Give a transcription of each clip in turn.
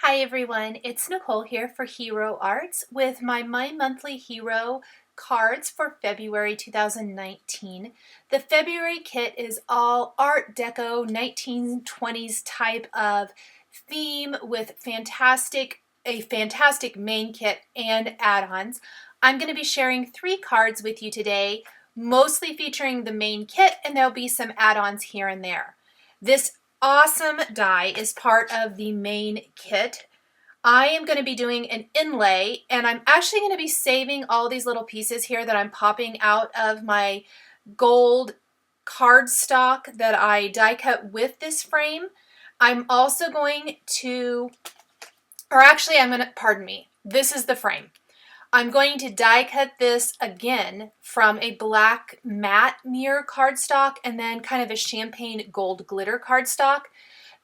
Hi everyone, it's Nicole here for Hero Arts with my Monthly Hero cards for February 2019. The February kit is all Art Deco 1920s type of theme with a fantastic main kit and add-ons. I'm going to be sharing 3 cards with you today, mostly featuring the main kit, and there'll be some add-ons here and there. This awesome die is part of the main kit. I am going to be doing an inlay, and I'm actually going to be saving all these little pieces here that I'm popping out of my gold cardstock that I die cut with this frame. I'm also going to, pardon me, this is the frame. I'm going to die cut this again from a black matte mirror cardstock and then kind of a champagne gold glitter cardstock.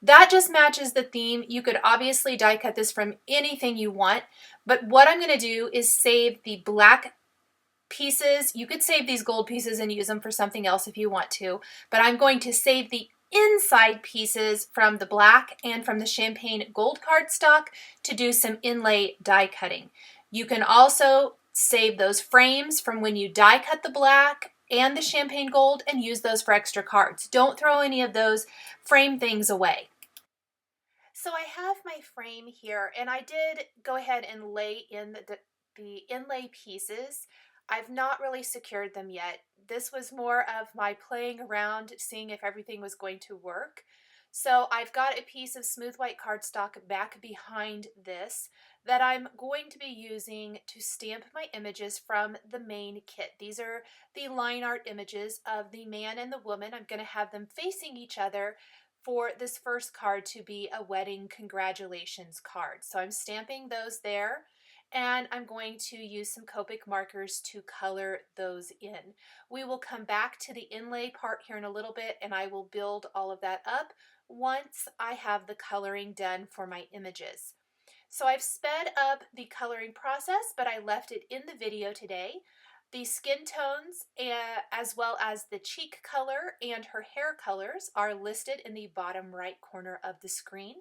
That just matches the theme. You could obviously die cut this from anything you want, but what I'm going to do is save the black pieces. You could save these gold pieces and use them for something else if you want to, but I'm going to save the inside pieces from the black and from the champagne gold cardstock to do some inlay die cutting. You can also save those frames from when you die cut the black and the champagne gold and use those for extra cards. Don't throw any of those frame things away. So I have my frame here, and I did go ahead and lay in the inlay pieces. I've not really secured them yet. This was more of my playing around, seeing if everything was going to work. So I've got a piece of smooth white cardstock back behind this that I'm going to be using to stamp my images from the main kit. These are the line art images of the man and the woman. I'm going to have them facing each other for this first card to be a wedding congratulations card. So I'm stamping those there, and I'm going to use some Copic markers to color those in. We will come back to the inlay part here in a little bit, and I will build all of that up once I have the coloring done for my images. So I've sped up the coloring process, but I left it in the video today. The skin tones, as well as the cheek color and her hair colors, are listed in the bottom right corner of the screen.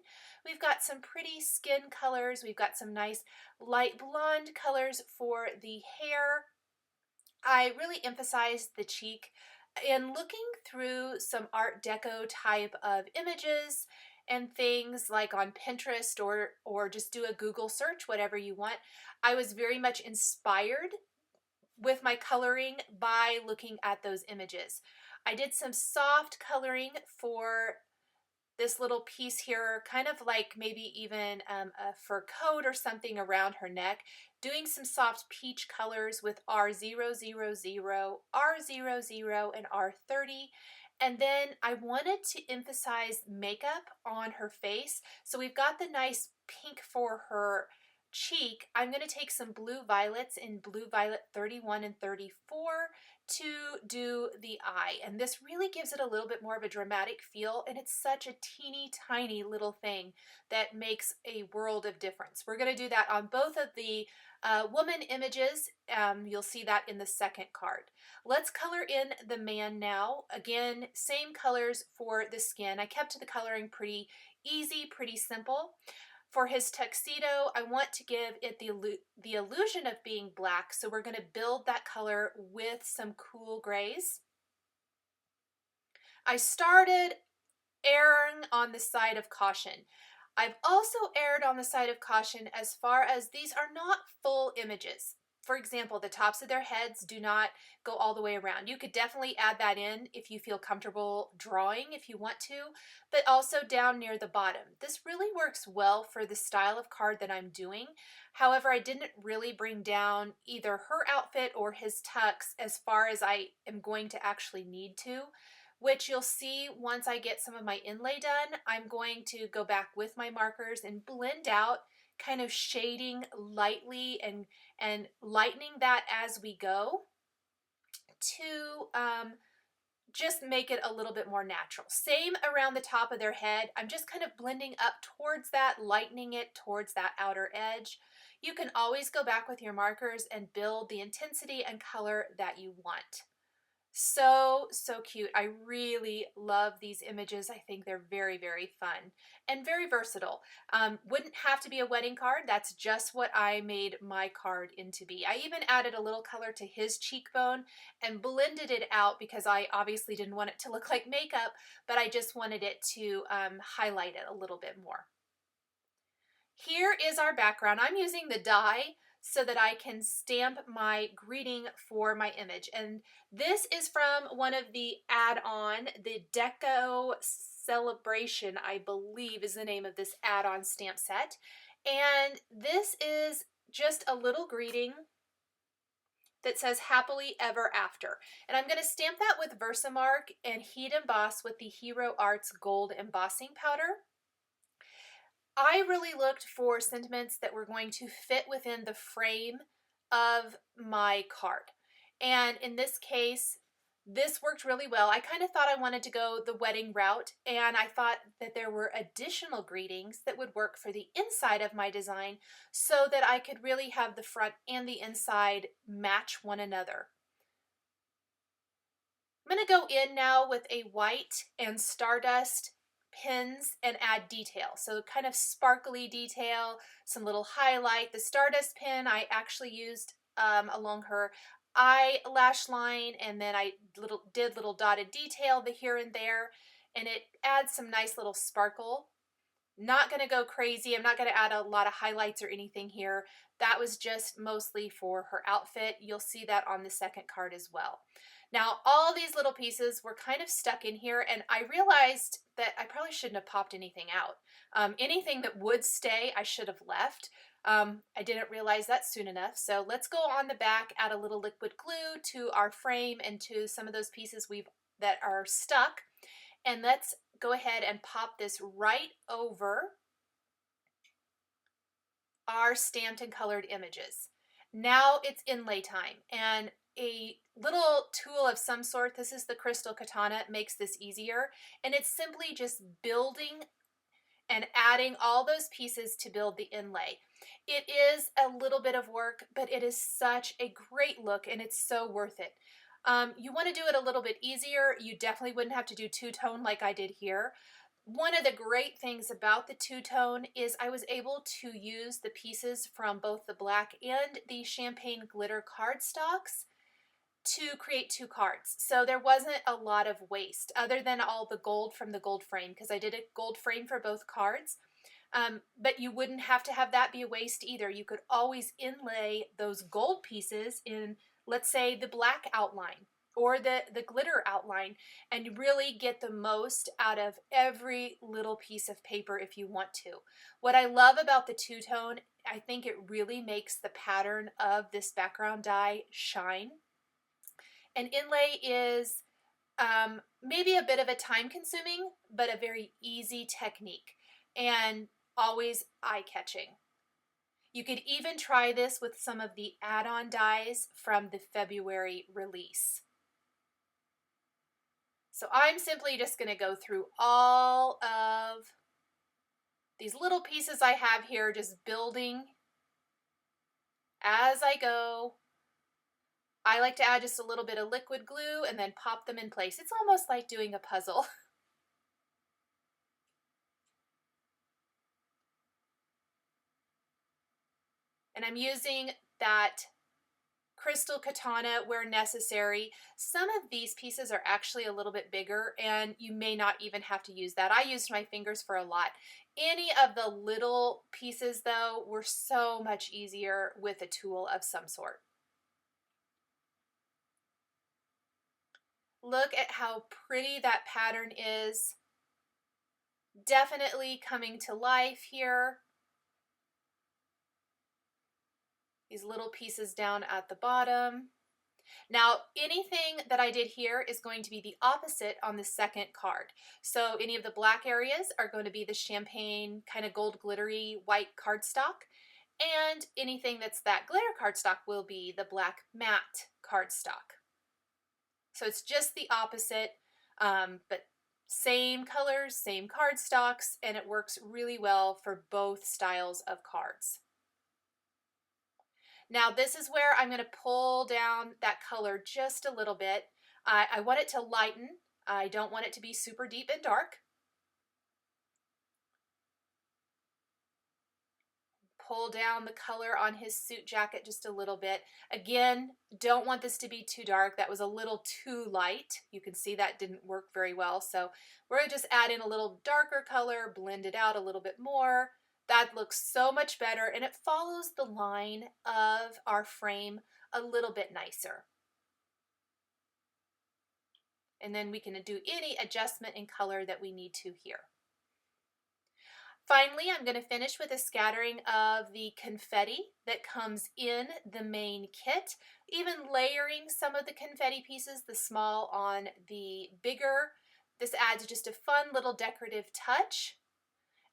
We've got some pretty skin colors. We've got some nice light blonde colors for the hair. I really emphasized the cheek in looking through some Art Deco type of images and things like on Pinterest or just do a Google search, whatever you want. I was very much inspired with my coloring by looking at those images. I did some soft coloring for this little piece here, kind of like maybe even a fur coat or something around her neck, doing some soft peach colors with R000, R00, and R30. And then I wanted to emphasize makeup on her face. So we've got the nice pink for her cheek. I'm going to take some blue violets in blue violet 31 and 34 to do the eye, and this really gives it a little bit more of a dramatic feel, and it's such a teeny tiny little thing that makes a world of difference. We're going to do that on both of the woman images. You'll see that in the second card. Let's color in the man now. Again, same colors for the skin. I kept the coloring pretty easy, pretty simple. For his tuxedo, I want to give it the illusion of being black, so we're going to build that color with some cool grays. I started erring on the side of caution. I've also erred on the side of caution as far as these are not full images. For example, the tops of their heads do not go all the way around. You could definitely add that in if you feel comfortable drawing, if you want to, but also down near the bottom. This really works well for the style of card that I'm doing. However, I didn't really bring down either her outfit or his tux as far as I am going to actually need to, which you'll see once I get some of my inlay done. I'm going to go back with my markers and blend out, kind of shading lightly and lightening that as we go to just make it a little bit more natural. Same around the top of their head. I'm just kind of blending up towards that, lightening it towards that outer edge. You can always go back with your markers and build the intensity and color that you want. So, so cute. I really love these images. I think they're very, very fun and very versatile. Wouldn't have to be a wedding card. That's just what I made my card into be. I even added a little color to his cheekbone and blended it out because I obviously didn't want it to look like makeup, but I just wanted it to highlight it a little bit more. Here is our background. I'm using the die so that I can stamp my greeting for my image. And this is from one of the add-on, the Deco Celebration, I believe is the name of this add-on stamp set. And this is just a little greeting that says happily ever after. And I'm going to stamp that with Versamark and heat emboss with the Hero Arts Gold Embossing Powder. I really looked for sentiments that were going to fit within the frame of my card. And in this case, this worked really well. I kind of thought I wanted to go the wedding route, and I thought that there were additional greetings that would work for the inside of my design so that I could really have the front and the inside match one another. I'm going to go in now with a white and stardust pins and add detail. So kind of sparkly detail, some little highlight. The stardust pin I actually used along her eyelash line, and then I did little dotted detail here and there, and it adds some nice little sparkle. Not going to go crazy. I'm not going to add a lot of highlights or anything here. That was just mostly for her outfit. You'll see that on the second card as well. Now, all these little pieces were kind of stuck in here, and I realized that I probably shouldn't have popped anything out. Anything that would stay, I should have left. I didn't realize that soon enough. So let's go on the back, add a little liquid glue to our frame and to some of those pieces that are stuck. And let's go ahead and pop this right over our stamped and colored images. Now it's inlay time, and a little tool of some sort, this is the Crystal Katana, makes this easier, and it's simply just building and adding all those pieces to build the inlay. It is a little bit of work, but it is such a great look, and it's so worth it. You want to do it a little bit easier. You definitely wouldn't have to do two-tone like I did here. One of the great things about the two-tone is I was able to use the pieces from both the black and the champagne glitter cardstocks to create two cards. So there wasn't a lot of waste other than all the gold from the gold frame, because I did a gold frame for both cards. But you wouldn't have to have that be a waste either. You could always inlay those gold pieces in, let's say, the black outline or the glitter outline, and really get the most out of every little piece of paper if you want to. What I love about the two-tone, I think it really makes the pattern of this background die shine. And inlay is maybe a bit of a time-consuming, but a very easy technique, and always eye-catching. You could even try this with some of the add-on dies from the February release. So I'm simply just going to go through all of these little pieces I have here, just building as I go. I like to add just a little bit of liquid glue and then pop them in place. It's almost like doing a puzzle. And I'm using that Crystal Katana where necessary. Some of these pieces are actually a little bit bigger, and you may not even have to use that. I used my fingers for a lot. Any of the little pieces, though, were so much easier with a tool of some sort. Look at how pretty that pattern is. Definitely coming to life here. These little pieces down at the bottom. Now, anything that I did here is going to be the opposite on the second card. So any of the black areas are going to be the champagne kind of gold glittery white cardstock, and anything that's that glitter cardstock will be the black matte cardstock. So it's just the opposite, but same colors, same cardstocks, and it works really well for both styles of cards. Now this is where I'm going to pull down that color just a little bit. I want it to lighten. I don't want it to be super deep and dark. Pull down the color on his suit jacket just a little bit. Again, don't want this to be too dark. That was a little too light. You can see that didn't work very well. So we're gonna just add in a little darker color, blend it out a little bit more. That looks so much better, and it follows the line of our frame a little bit nicer. And then we can do any adjustment in color that we need to here. Finally, I'm going to finish with a scattering of the confetti that comes in the main kit, even layering some of the confetti pieces, the small on the bigger. This adds just a fun little decorative touch.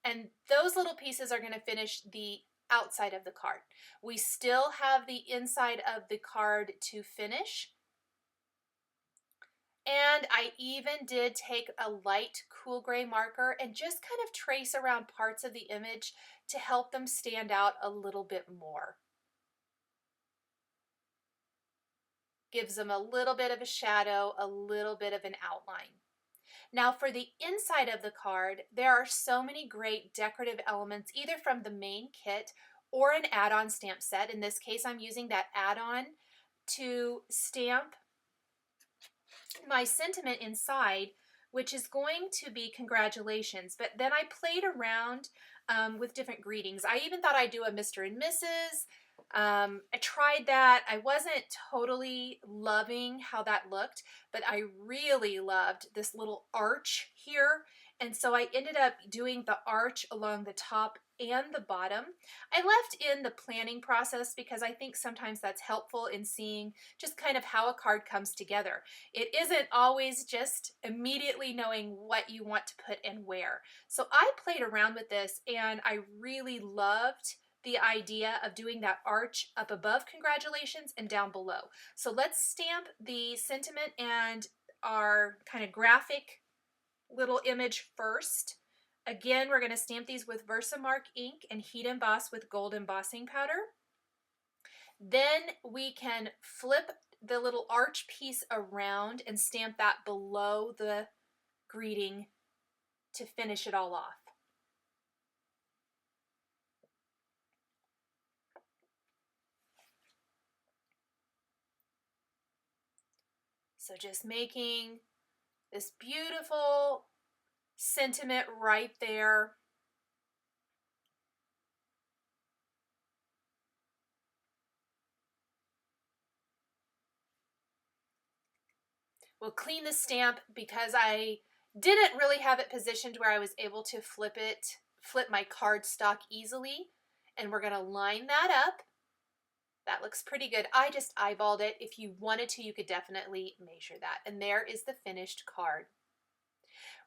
And those little pieces are going to finish the outside of the card. We still have the inside of the card to finish. And I even did take a light cool gray marker and just kind of trace around parts of the image to help them stand out a little bit more. Gives them a little bit of a shadow, a little bit of an outline. Now for the inside of the card, there are so many great decorative elements, either from the main kit or an add-on stamp set. In this case, I'm using that add-on to stamp my sentiment inside, which is going to be congratulations. But then I played around with different greetings. I even thought I'd do a Mr. and Mrs. I tried that. I wasn't totally loving how that looked, but I really loved this little arch here. And so I ended up doing the arch along the top and the bottom. I left in the planning process because I think sometimes that's helpful in seeing just kind of how a card comes together. It isn't always just immediately knowing what you want to put and where. So I played around with this and I really loved the idea of doing that arch up above congratulations and down below. So let's stamp the sentiment and our kind of graphic little image first. Again, we're going to stamp these with Versamark ink and heat emboss with gold embossing powder. Then we can flip the little arch piece around and stamp that below the greeting to finish it all off. So just making this beautiful sentiment right there. We'll clean the stamp because I didn't really have it positioned where I was able to flip my cardstock easily. And we're going to line that up. That looks pretty good. I just eyeballed it. If you wanted to, you could definitely measure that. And there is the finished card.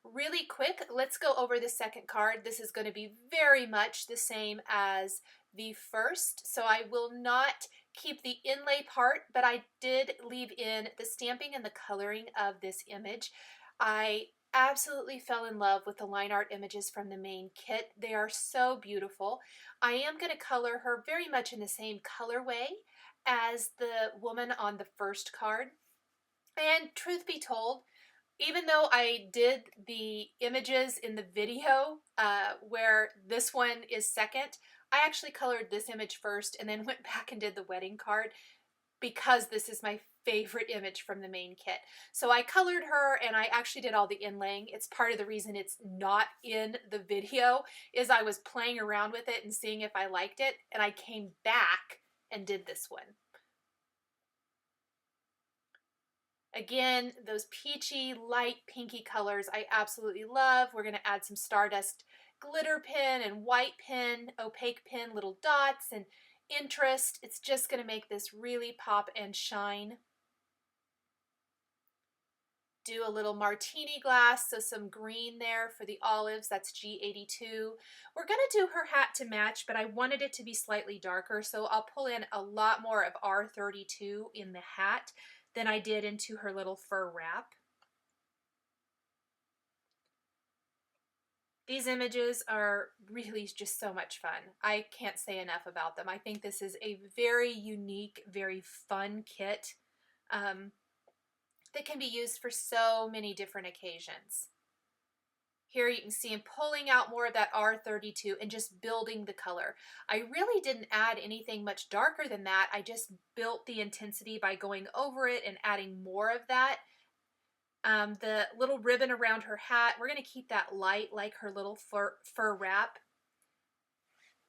Really quick, let's go over the second card. This is going to be very much the same as the first, so I will not keep the inlay part, but I did leave in the stamping and the coloring of this image. I absolutely fell in love with the line art images from the main kit. They are so beautiful. I am going to color her very much in the same colorway as the woman on the first card. And truth be told, even though I did the images in the video where this one is second, I actually colored this image first and then went back and did the wedding card because this is my favorite image from the main kit. So I colored her and I actually did all the inlaying. It's part of the reason it's not in the video is I was playing around with it and seeing if I liked it, and I came back and did this one. Again, those peachy, light pinky colors I absolutely love. We're going to add some stardust glitter pin and white pin, opaque pin, little dots and interest. It's just going to make this really pop and shine. Do a little martini glass, so some green there for the olives. That's G82. We're going to do her hat to match, but I wanted it to be slightly darker, so I'll pull in a lot more of R32 in the hat than I did into her little fur wrap. These images are really just so much fun. I can't say enough about them. I think this is a very unique, very fun kit. that can be used for so many different occasions. Here you can see I'm pulling out more of that R32 and just building the color. I really didn't add anything much darker than that. I just built the intensity by going over it and adding more of that. The little ribbon around her hat, we're going to keep that light like her little fur wrap.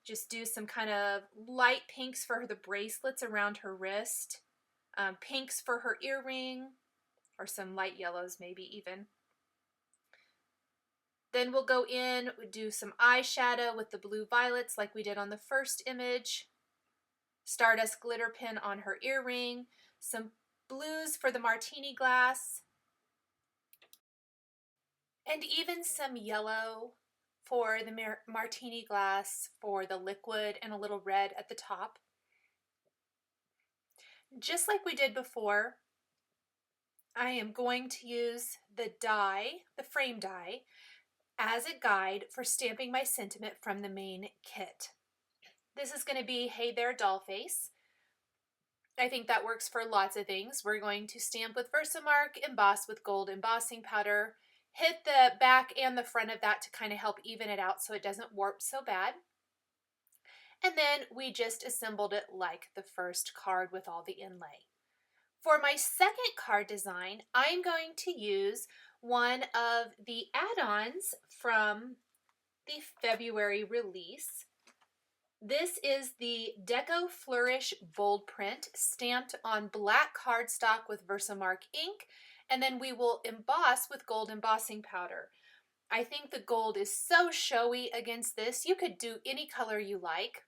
Just do some kind of light pinks for the bracelets around her wrist, pinks for her earring, or some light yellows maybe even. Then we'll go in, do some eyeshadow with the blue violets like we did on the first image. Stardust glitter pin on her earring. Some blues for the martini glass. And even some yellow for the martini glass for the liquid and a little red at the top. Just like we did before, I am going to use the die, the frame die, as a guide for stamping my sentiment from the main kit. This is going to be Hey There Dollface. I think that works for lots of things. We're going to stamp with Versamark, emboss with gold embossing powder, hit the back and the front of that to kind of help even it out so it doesn't warp so bad. And then we just assembled it like the first card with all the inlay. For my second card design, I'm going to use one of the add-ons from the February release. This is the Deco Flourish bold print stamped on black cardstock with Versamark ink, and then we will emboss with gold embossing powder. I think the gold is so showy against this. You could do any color you like.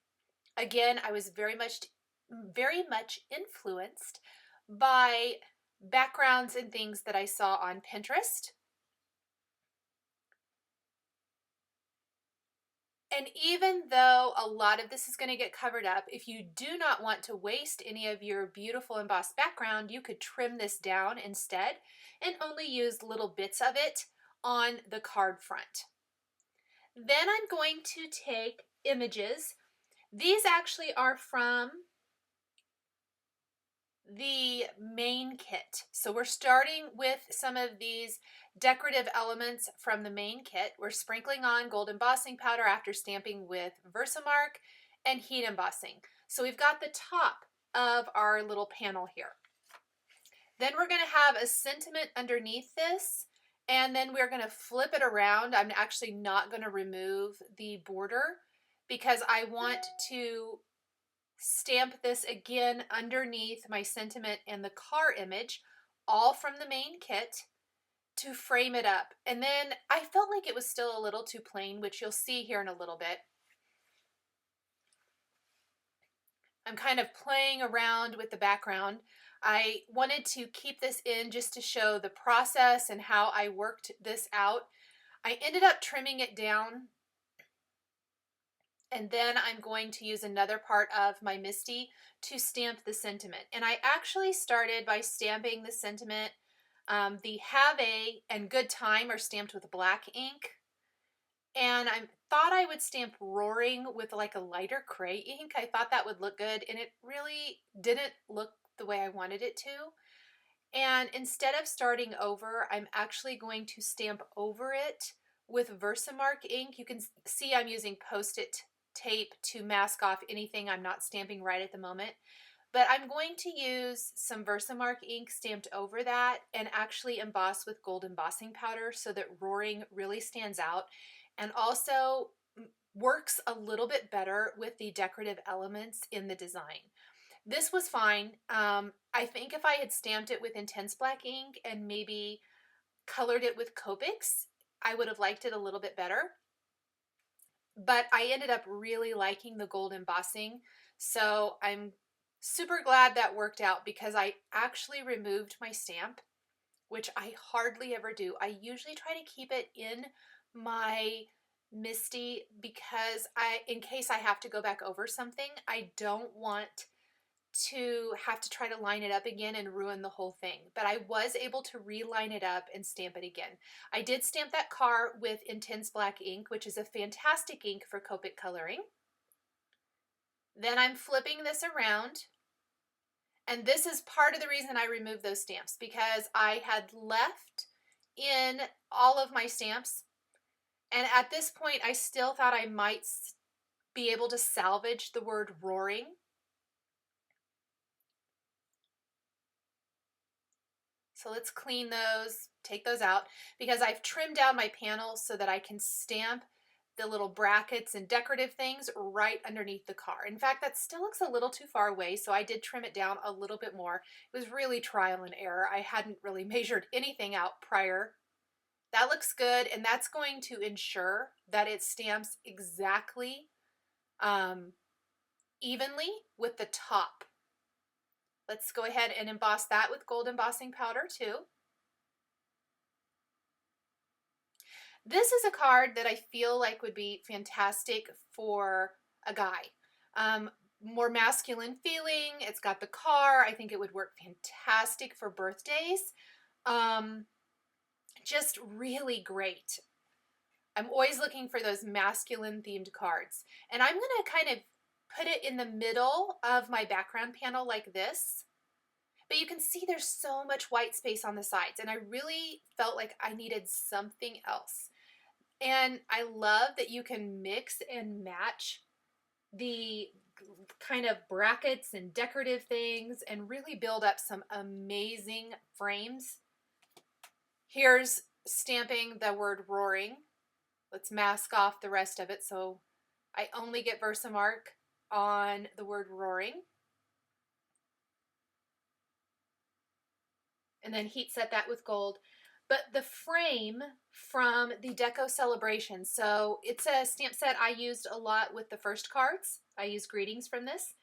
Again, I was very much influenced by backgrounds and things that I saw on Pinterest. And even though a lot of this is going to get covered up, if you do not want to waste any of your beautiful embossed background, you could trim this down instead and only use little bits of it on the card front. Then I'm going to take images. These actually are from the main kit. So we're starting with some of these decorative elements from the main kit. We're sprinkling on gold embossing powder after stamping with Versamark and heat embossing. So we've got the top of our little panel here. Then we're going to have a sentiment underneath this, and then we're going to flip it around. I'm actually not going to remove the border because I want to stamp this again underneath my sentiment and the car image, all from the main kit, to frame it up. And then I felt like it was still a little too plain, which you'll see here in a little bit. I'm kind of playing around with the background. I wanted to keep this in just to show the process and how I worked this out. I ended up trimming it down, and then I'm going to use another part of my MISTI to stamp the sentiment. And I actually started by stamping the sentiment. The Have A and Good Time are stamped with black ink. And I thought I would stamp Roaring with like a lighter gray ink. I thought that would look good, and it really didn't look the way I wanted it to. And instead of starting over, I'm actually going to stamp over it with Versamark ink. You can see I'm using Post-it tape to mask off anything I'm not stamping right at the moment. But I'm going to use some Versamark ink stamped over that and actually emboss with gold embossing powder so that Roaring really stands out and also works a little bit better with the decorative elements in the design. This was fine. I think if I had stamped it with intense black ink and maybe colored it with Copics, I would have liked it a little bit better. But I ended up really liking the gold embossing, so I'm super glad that worked out because I actually removed my stamp, which I hardly ever do. I usually try to keep it in my MISTI because in case I have to go back over something, I don't want to have to try to line it up again and ruin the whole thing. But I was able to reline it up and stamp it again. I did stamp that car with intense black ink, which is a fantastic ink for Copic coloring. Then I'm flipping this around, And this is part of the reason I removed those stamps, because I had left in all of my stamps. And at this point, I still thought I might be able to salvage the word roaring. So let's clean those, take those out, because I've trimmed down my panel so that I can stamp the little brackets and decorative things right underneath the car. In fact, that still looks a little too far away, so I did trim it down a little bit more. It was really trial and error. I hadn't really measured anything out prior. That looks good, and that's going to ensure that it stamps exactly evenly with the top. Let's go ahead and emboss that with gold embossing powder too. This is a card that I feel like would be fantastic for a guy. More masculine feeling. It's got the car. I think it would work fantastic for birthdays. Just really great. I'm always looking for those masculine themed cards. And I'm going to kind of put it in the middle of my background panel like this. But you can see there's so much white space on the sides, and I really felt like I needed something else. And I love that you can mix and match the kind of brackets and decorative things and really build up some amazing frames. Here's stamping the word roaring. Let's mask off the rest of it so I only get Versamark on the word roaring. And then heat set that with gold. But the frame from the Deco Celebration, so it's a stamp set I used a lot with the first cards. I used greetings from this.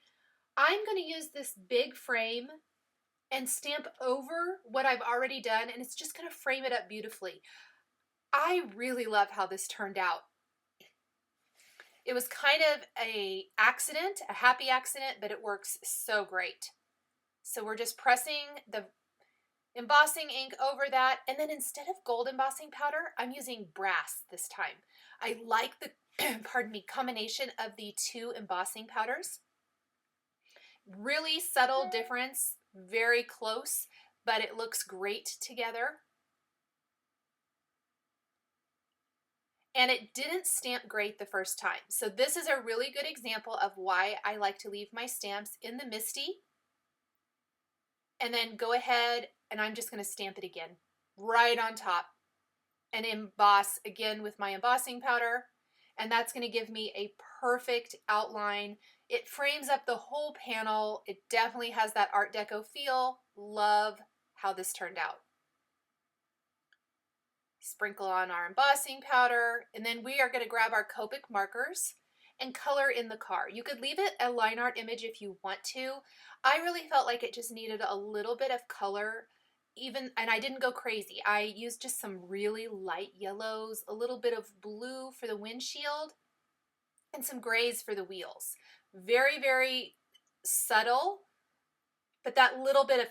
I'm going to use this big frame and stamp over what I've already done, and it's just going to frame it up beautifully. I really love how this turned out. It was kind of a accident, a happy accident, but it works so great. So we're just pressing the embossing ink over that, and then instead of gold embossing powder, I'm using brass this time. I like the pardon me, combination of the two embossing powders. Really subtle difference, very close, but it looks great together. And it didn't stamp great the first time. So this is a really good example of why I like to leave my stamps in the MISTI and then go ahead and I'm just going to stamp it again right on top and emboss again with my embossing powder, and that's going to give me a perfect outline. It frames up the whole panel. It definitely has that Art Deco feel. Love how this turned out. Sprinkle on our embossing powder, and then we are going to grab our Copic markers and color in the car. You could leave it a line art image if you want to. I really felt like it just needed a little bit of color, and I didn't go crazy. I used just some really light yellows, a little bit of blue for the windshield, and some grays for the wheels. Very, very subtle, but that little bit of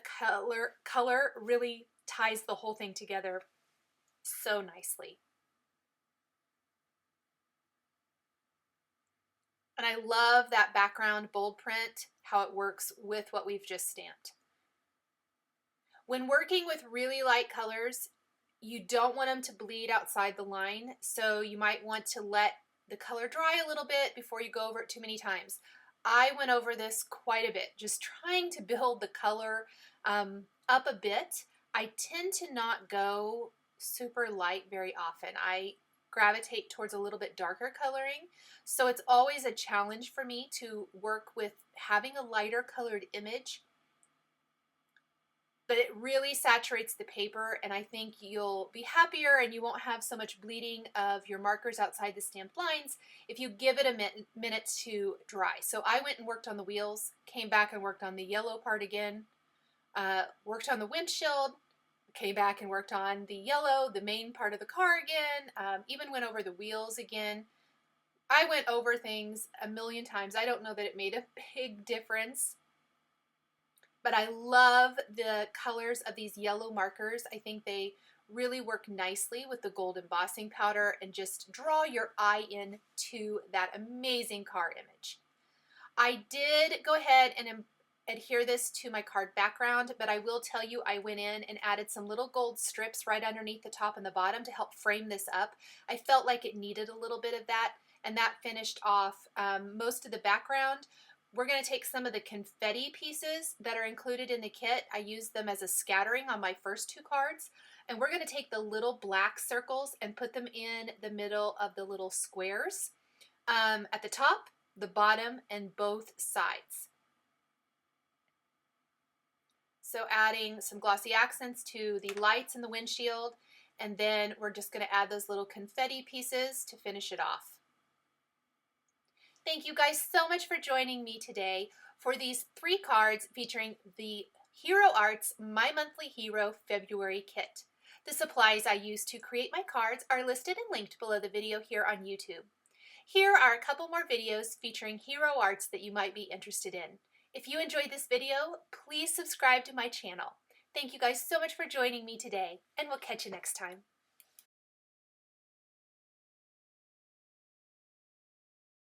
color really ties the whole thing together so nicely. And I love that background bold print, how it works with what we've just stamped. When working with really light colors, you don't want them to bleed outside the line, so you might want to let the color dry a little bit before you go over it too many times. I went over this quite a bit, just trying to build the color up a bit. I tend to not go super light very often. I gravitate towards a little bit darker coloring, so it's always a challenge for me to work with having a lighter colored image, but it really saturates the paper, and I think you'll be happier and you won't have so much bleeding of your markers outside the stamped lines if you give it a minute to dry. So I went and worked on the wheels, came back and worked on the yellow part again, worked on the windshield, came back and worked on the yellow, the main part of the car again, even went over the wheels again. I went over things a million times. I don't know that it made a big difference, but I love the colors of these yellow markers. I think they really work nicely with the gold embossing powder and just draw your eye into that amazing car image. I did go ahead and adhere this to my card background, but I will tell you I went in and added some little gold strips right underneath the top and the bottom to help frame this up. I felt like it needed a little bit of that, and that finished off most of the background. We're going to take some of the confetti pieces that are included in the kit. I used them as a scattering on my first 2 cards. And we're going to take the little black circles and put them in the middle of the little squares at the top, the bottom, and both sides. So adding some glossy accents to the lights in the windshield, and then we're just going to add those little confetti pieces to finish it off. Thank you guys so much for joining me today for these 3 cards featuring the Hero Arts My Monthly Hero February kit. The supplies I used to create my cards are listed and linked below the video here on YouTube. Here are a couple more videos featuring Hero Arts that you might be interested in. If you enjoyed this video, please subscribe to my channel. Thank you guys so much for joining me today, and we'll catch you next time.